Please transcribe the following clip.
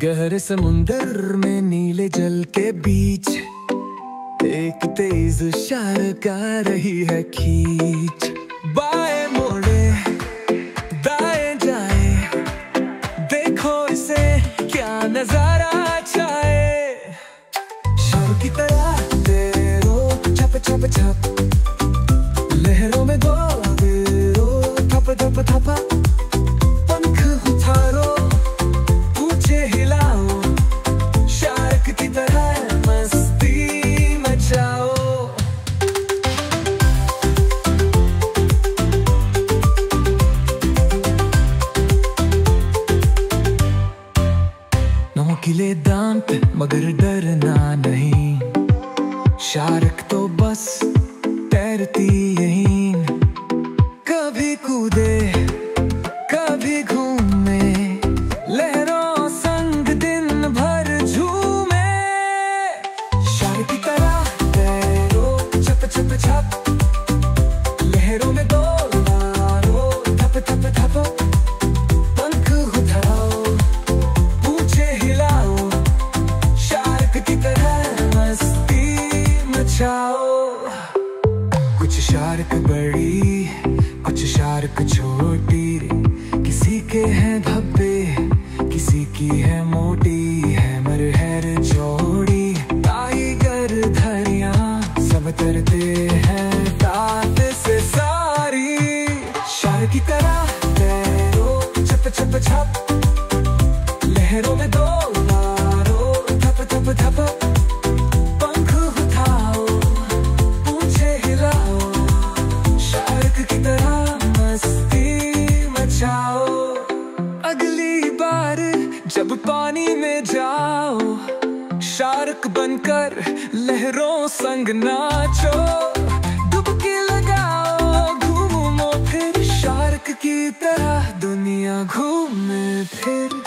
गहरे समुंदर में नीले जल के बीच एक तेज शार्क आ रही है खींच। बाएं मोड़े दाएं जाए, देखो इसे क्या नजारा छाए। शार्क की तरह तैरो छप छप छप, लहरों में दौड़ो थप थप थपा। पंख उतारो पूछे हिलाओ, शार्क की तरह मस्ती मचाओ। नोकीले दांत मगर डरना नहीं, शार्क तो बस तैरती यहीं। कभी कूदे कभी घूमे, लहरों संग दिन भर झूमे। शार्क की तरह तैरो छप छप छप, लहरों में दौड़ो थप थप थप। पंख उठाओ पूछे हिलाओ, शार्क की तरह मस्ती मचाओ। कुछ शार्क बड़ी कुछ शार्क छोटी, किसी के हैं धब्बे किसी की है मोटी, हैमर हैर चौड़ी टाइगर धरिया सब तरते हैं दांत से सारी। शार्क की तरह तैरो छप छप छप, लहरों में दौड़ो थप थप थप। पंख उठाओ पूछे हिलाओ, शार्क की तरह मस्ती मचाओ। अगली बार जब पानी में जाओ, शार्क बनकर लहरों संग नाचो। डुबकी लगाओ घूमो फिर, शार्क की तरह दुनिया घूमे फिर।